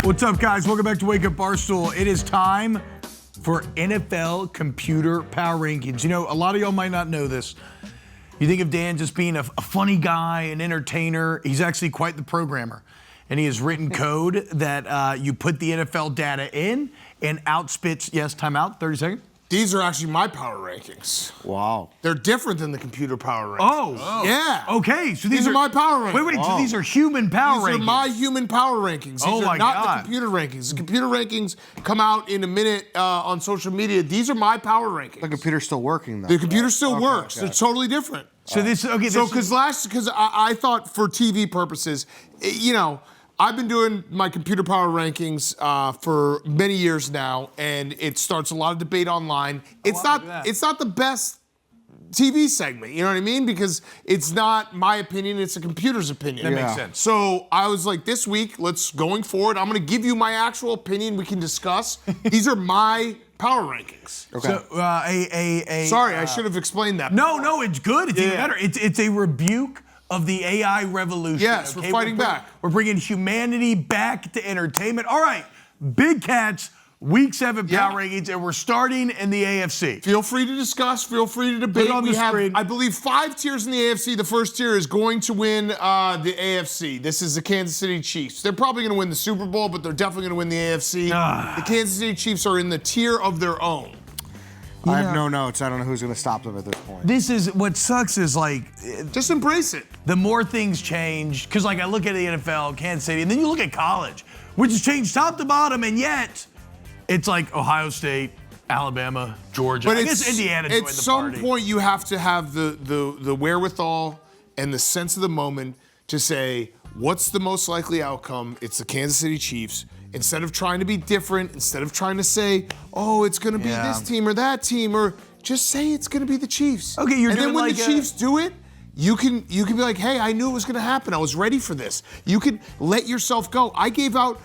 What's up, guys? Welcome back to Wake Up Barstool. It is time for NFL Computer Power Rankings. You know, a lot of y'all might not know this. You think of Dan just being a funny guy, an entertainer. He's actually quite the programmer. And he has written code that you put the NFL data in and outspits, yes, timeout, 30 seconds. These are actually my power rankings. Wow. They're different than the computer power rankings. Oh. Yeah. Okay, so These are my power rankings. Wait, so these are human power rankings? These are my human power rankings. These are not the computer rankings. The computer rankings come out in a minute on social media. These are my power rankings. The computer's still working, though. The computer still works. Okay. They're totally different. So this, okay. So because I thought for TV purposes, you know, I've been doing my computer power rankings for many years now, and it starts a lot of debate online. It's not the best TV segment, you know what I mean? Because it's not my opinion, it's a computer's opinion. That makes sense. So I was like, this week, going forward, I'm gonna give you my actual opinion we can discuss. These are my power rankings. Okay. So, sorry, I should have explained that. No, it's good. It's even better. It's a rebuke of the AI revolution. Yes, okay? We're fighting back. We're bringing humanity back to entertainment. All right, Big Cats, Week 7 Power Rankings, and we're starting in the AFC. Feel free to discuss. Feel free to debate. We have, I believe, 5 tiers in the AFC. The first tier is going to win the AFC. This is the Kansas City Chiefs. They're probably going to win the Super Bowl, but they're definitely going to win the AFC. The Kansas City Chiefs are in the tier of their own. I have no notes. I don't know who's going to stop them at this point. This is, what sucks is like... Just embrace it. The more things change, because like I look at the NFL, Kansas City, and then you look at college, which has changed top to bottom, and yet it's like Ohio State, Alabama, Georgia. But I guess Indiana joined the party. At some point, you have to have the wherewithal and the sense of the moment to say, what's the most likely outcome? It's the Kansas City Chiefs. Instead of trying to be different, instead of trying to say, oh, it's going to be this team or that team, or just say it's going to be the Chiefs. Okay, you're and doing then when like the Chiefs do it, you can be like, hey, I knew it was going to happen. I was ready for this. You can let yourself go. I gave out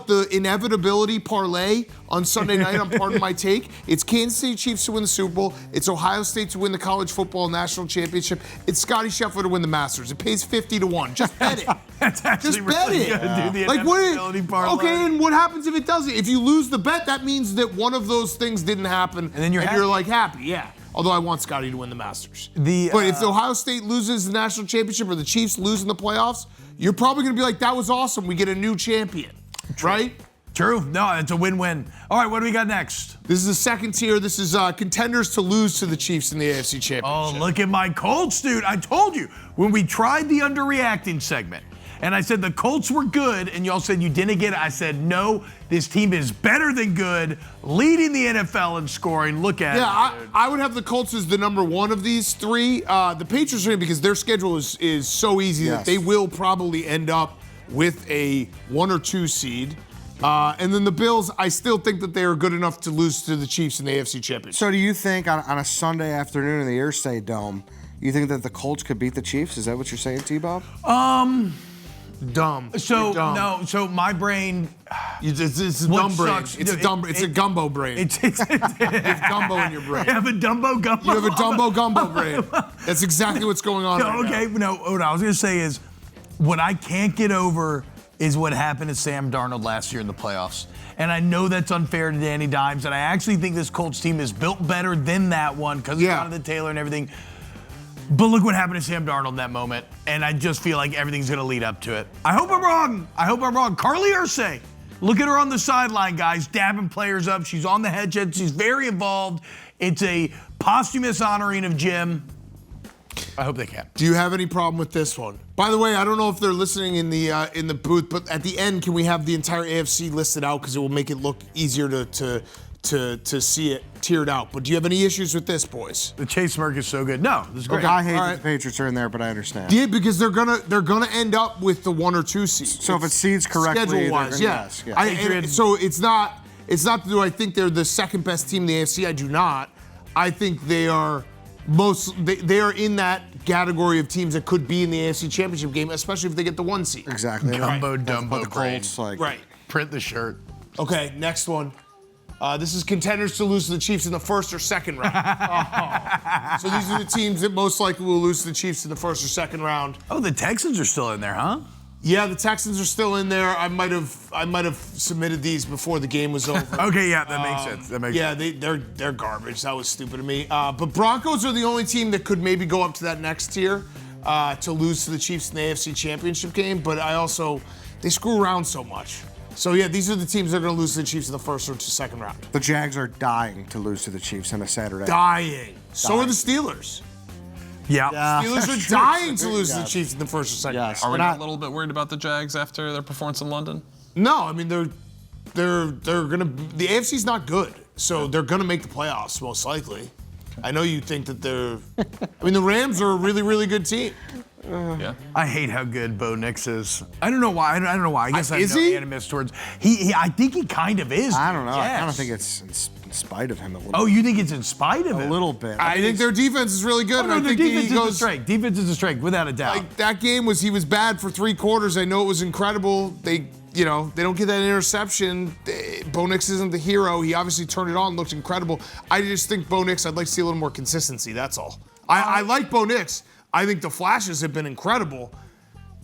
the inevitability parlay on Sunday night on Pardon My Take. It's Kansas City Chiefs to win the Super Bowl. It's Ohio State to win the college football national championship. It's Scotty Scheffler to win the Masters. It pays 50-1. Just bet it. That's actually Just bet really it. good. Do the Like inevitability parlay. Okay, and what happens if it doesn't? If you lose the bet, that means that one of those things didn't happen, and then you're like happy, yeah. Although I want Scotty to win the Masters. But if the Ohio State loses the national championship or the Chiefs lose in the playoffs, you're probably going to be like, that was awesome. We get a new champion. Right? True. No, it's a win-win. All right, what do we got next? This is the second tier. This is contenders to lose to the Chiefs in the AFC Championship. Oh, look at my Colts, dude. I told you, when we tried the underreacting segment, and I said the Colts were good, and y'all said you didn't get it. I said, no, this team is better than good, leading the NFL in scoring. Look at it. Yeah, I would have the Colts as the number one of these three. The Patriots are in because their schedule is so easy that they will probably end up with a 1 or 2 seed. And then the Bills, I still think that they are good enough to lose to the Chiefs in the AFC Championship. So do you think on a Sunday afternoon in the Irsay Dome, you think that the Colts could beat the Chiefs? Is that what you're saying, T-Bob? Dumb. So no. So my brain. It's a dumb brain. It's a gumbo brain. It's you have gumbo in your brain. I have a Dumbo gumbo. You have a Dumbo gumbo brain. That's exactly what's going on. Okay. No. What I was gonna say is, what I can't get over is what happened to Sam Darnold last year in the playoffs. And I know that's unfair to Danny Dimes, and I actually think this Colts team is built better than that one because of Jonathan Taylor and everything. But look what happened to Sam Darnold in that moment, and I just feel like everything's going to lead up to it. I hope I'm wrong. Carly Irsay, look at her on the sideline, guys, dabbing players up. She's on the headset. She's very involved. It's a posthumous honoring of Jim. I hope they can. Do you have any problem with this one? By the way, I don't know if they're listening in the booth, but at the end, can we have the entire AFC listed out because it will make it look easier to see it tiered out. But do you have any issues with this, boys? The Chase smirk is so good. No, this is great. Okay, I hate that the Patriots are in there, but I understand. Yeah, because they're gonna end up with the 1 or 2 seeds. So if it seeds correctly, schedule-wise, so it's not. Do I think they're the second best team in the AFC? I do not. I think they are they are in that category of teams that could be in the AFC Championship game, especially if they get the 1 seed. Exactly. Gumbo Dumbo Colts, right. Print the shirt. Okay, next one. This is contenders to lose to the Chiefs in the first or second round. So these are the teams that most likely will lose to the Chiefs in the first or second round. Oh, the Texans are still in there, huh? Yeah, the Texans are still in there. I might have submitted these before the game was over. Okay, yeah, that makes sense. That makes sense. They're garbage. That was stupid of me. But Broncos are the only team that could maybe go up to that next tier to lose to the Chiefs in the AFC Championship game. But they screw around so much. So yeah, these are the teams that are going to lose to the Chiefs in the first or second round. The Jags are dying to lose to the Chiefs on a Saturday. Dying. So are the Steelers. Yeah. Steelers are dying to lose to the Chiefs in the first or second round. Are we not a little bit worried about the Jags after their performance in London? No, I mean they're gonna. The AFC's not good, so they're gonna make the playoffs most likely. I know you think that they're. I mean the Rams are a really really good team. Yeah. I hate how good Bo Nix is. I don't know why. I don't know why. I guess I is know he? animus towards. I think he kind of is. I don't know. I kind of Yes. think it's in spite of him a little. Oh, you think it's in spite of a him? little bit. I think their defense is really good. Oh, and no, I their think defense he is a goes. strength. Defense is a strength, without a doubt. Like that game was bad for 3 quarters. I know it was incredible. They don't get that interception. Bo Nix isn't the hero. He obviously turned it on, looked incredible. I just think Bo Nix, I'd like to see a little more consistency. That's all. I like Bo Nix. I think the flashes have been incredible.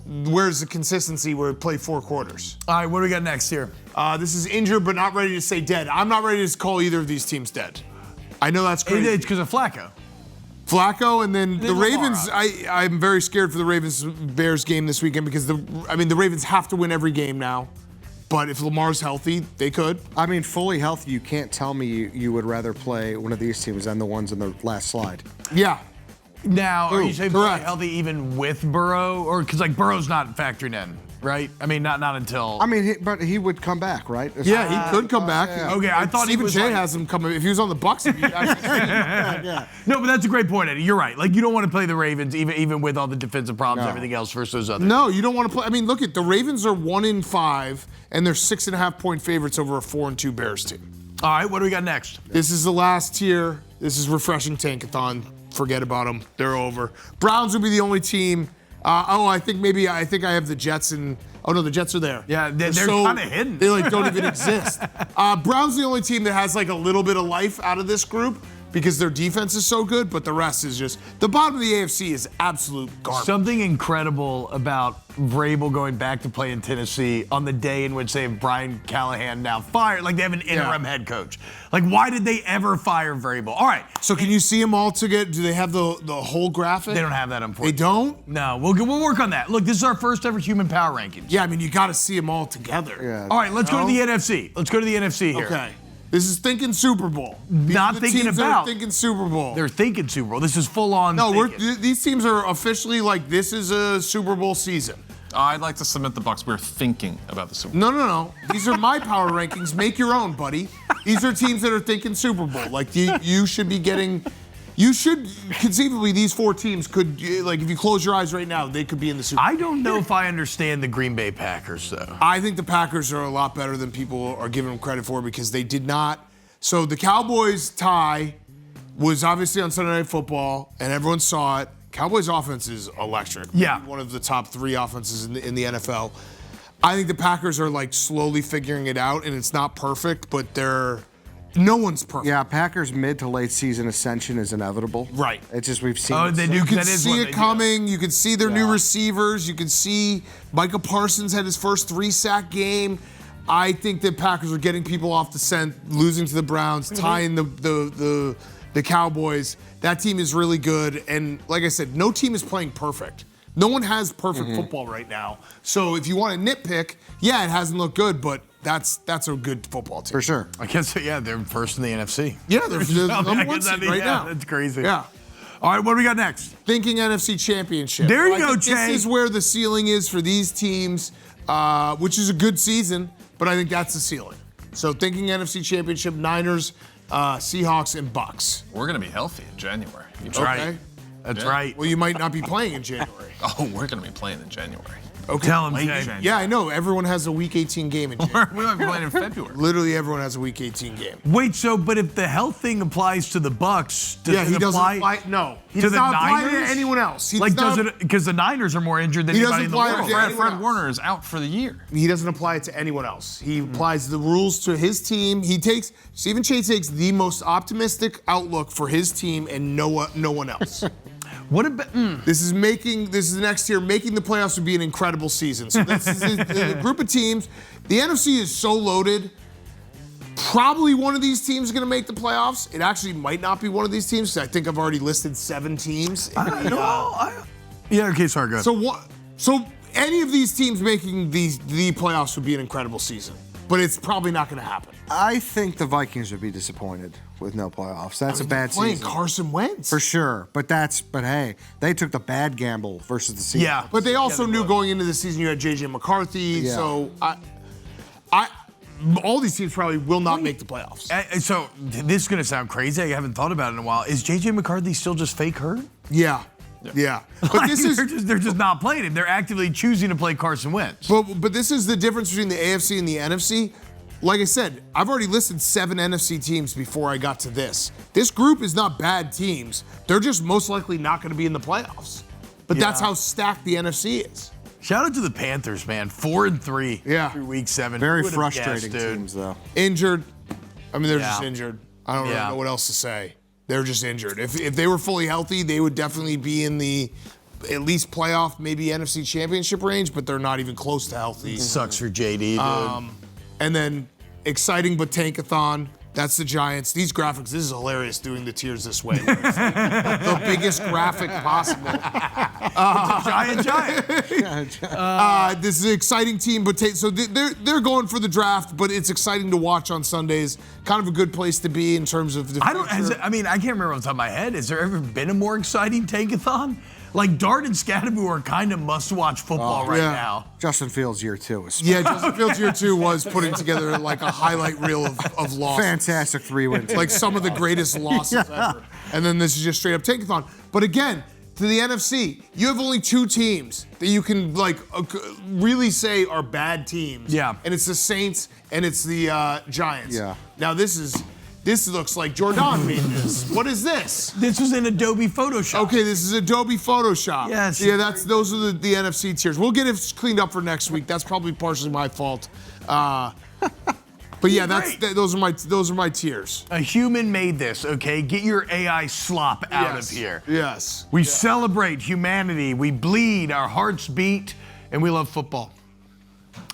Where's the consistency where it played 4 quarters? All right, what do we got next here? This is injured but not ready to say dead. I'm not ready to call either of these teams dead. I know that's crazy. It's because of Flacco. Flacco, and then the Lamar. Ravens. I'm very scared for the Ravens-Bears game this weekend because the Ravens have to win every game now. But if Lamar's healthy, they could. I mean, fully healthy, you can't tell me you would rather play one of these teams than the ones in the last slide. Yeah. Now, are you saying fully correct. healthy even with Burrow? Or because Burrow's not factoring in, right? I mean, not until. I mean, but he would come back, right? Yeah, he could come back. yeah. Okay, I thought he Stephen was J like- has him coming. If he was on the Bucks, he'd be Yeah. No, but that's a great point, Eddie. You're right. Like, you don't want to play the Ravens even with all the defensive problems and everything else versus those others. No, you don't want to play. I mean, look at the Ravens are 1-5, and they're 6.5-point favorites over a 4-2 Bears team. All right, what do we got next? This is the last tier. This is refreshing tankathon. Forget about them. They're over. Browns will be the only team. I think I have the Jets and. Oh no, the Jets are there. Yeah, they're So kind of hidden. They don't even exist. Browns the only team that has a little bit of life out of this group because their defense is so good, but the rest is just the bottom of the AFC is absolute garbage. Something incredible about Vrabel going back to play in Tennessee on the day in which they have Brian Callahan now fired. Like, they have an interim head coach. Like, why did they ever fire Vrabel? All right. So can you see them all together? Do they have the whole graphic? They don't have that, They unfortunately. don't? No, we'll work on that. Look, this is our first ever human power rankings. Yeah, I mean, you got to see them all together. Yeah. All right, let's go to the NFC. Let's go to the NFC here. Okay. This is thinking Super Bowl. These Not are the thinking teams that are about. thinking Super Bowl. They're thinking Super Bowl. This is full on. No, thinking. these teams are officially this is a Super Bowl season. I'd like to submit the Bucks. We're thinking about the Super Bowl. No. These are my power rankings. Make your own, buddy. These are teams that are thinking Super Bowl. Like you should be getting. You should conceivably these 4 teams could if you close your eyes right now, they could be in the Super Bowl. I don't know if I understand the Green Bay Packers, though. I think the Packers are a lot better than people are giving them credit for because they did not. So the Cowboys tie was obviously on Sunday Night Football, and everyone saw it. Cowboys offense is electric. Yeah. Maybe one of the top 3 offenses in the NFL. I think the Packers are slowly figuring it out, and it's not perfect, but no one's perfect. Yeah, Packers mid to late season ascension is inevitable. Right. It's just we've seen. Oh, it they so- do. You can That is see what it they do. coming. You can see their new Yeah. receivers. You can see Micah Parsons had his first 3-sack game. I think that Packers are getting people off the scent, losing to the Browns, tying the Cowboys. That team is really good. And like I said, no team is playing perfect. No one has perfect football right now. So if you want to nitpick, yeah, it hasn't looked good, but that's a good football team. for sure. I guess, yeah, they're first in the NFC. Yeah, they're the I number guess 1 seed right yeah, now. That's crazy. Yeah. All right, what do we got next? Thinking NFC Championship. There you I go, think Jay. This is where the ceiling is for these teams, which is a good season, but I think that's the ceiling. So thinking NFC Championship, Niners, Seahawks, and Bucks. We're going to be healthy in January. That's right. Okay. That's Yeah. right. Well, you might not be playing in January. Oh, we're going to be playing in January. Okay. Tell him, Late Jay. January. Yeah, I know. Everyone has a Week 18 game in January. We might be playing in February. Literally everyone has a Week 18 game. Wait, but if the health thing applies to the Bucks, does Yeah, it he doesn't apply? apply. No, he to does the not apply to Niners? anyone else. He Like, does does not- it? Because the Niners are more injured than He anybody in doesn't the apply world. to Fred, anyone Fred else. Warner is out for the year. He doesn't apply it to anyone else. He applies the rules to his team. Stephen Chase takes the most optimistic outlook for his team and no one else. What about? This is the next tier. Making the playoffs would be an incredible season. So this is the group of teams. The NFC is so loaded. Probably one of these teams is going to make the playoffs. It actually might not be one of these teams. I think I've already listed 7 teams. Yeah. Okay. Sorry. Go ahead. So any of these teams making the playoffs would be an incredible season, but it's probably not going to happen. I think the Vikings would be disappointed with no playoffs. That's a bad Playing season. Carson Wentz. For sure. But hey, they took the bad gamble versus the season. Yeah. But they also knew going into the season you had J.J. McCarthy. Yeah. So all these teams probably will not make the playoffs. So this is gonna sound crazy. I haven't thought about it in a while. Is J.J. McCarthy still just fake hurt? Yeah. But this is they're just not playing him. They're actively choosing to play Carson Wentz. but this is the difference between the AFC and the NFC. Like I said, I've already listed 7 NFC teams before I got to this. This group is not bad teams. They're just most likely not going to be in the playoffs. But that's how stacked the NFC is. Shout out to the Panthers, man. 4-3 Yeah. through week 7. Very Who would've frustrating guessed, dude? teams, though. Injured. I mean, they're Yeah. just injured. I don't really Yeah. know what else to say. They're just injured. If they were fully healthy, they would definitely be in the at least playoff, maybe NFC championship range, but they're not even close to healthy. Sucks for JD, dude. And then exciting but tankathon. That's the Giants. These graphics, this is hilarious doing the tiers this way. It's like the biggest graphic possible. Giant. This is an exciting team, but so they're going for the draft, but it's exciting to watch on Sundays. Kind of a good place to be in terms of the future. I can't remember off the top of my head. Has there ever been a more exciting tankathon? Like Dart and Scatterbo are kind of must-watch football right yeah. now. Justin Fields year 2 was Yeah, Justin Fields year 2 was putting together like a highlight reel of losses. fantastic 3-win. Like some of the greatest losses ever. And then this is just straight up tankathon. But again, to the NFC, you have only 2 teams that you can really say are bad teams. Yeah. And it's the Saints and it's the Giants. Yeah. Now this looks like Jordan made this. What is this? This was in Adobe Photoshop. Okay, this is Adobe Photoshop. Yes. Those are the NFC tiers. We'll get it cleaned up for next week. That's probably partially my fault. But yeah, those are my tiers. A human made this, okay? Get your AI slop out of here. Yes. We celebrate humanity, we bleed, our hearts beat, and we love football.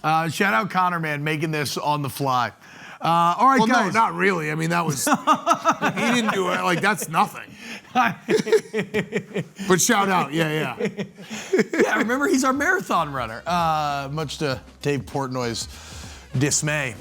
Shout out Connor, man, making this on the fly. All right, Well, guys. no, not really. I mean, that was he didn't do it. Like that's nothing. But shout out, yeah. Yeah, remember, he's our marathon runner, much to Dave Portnoy's dismay.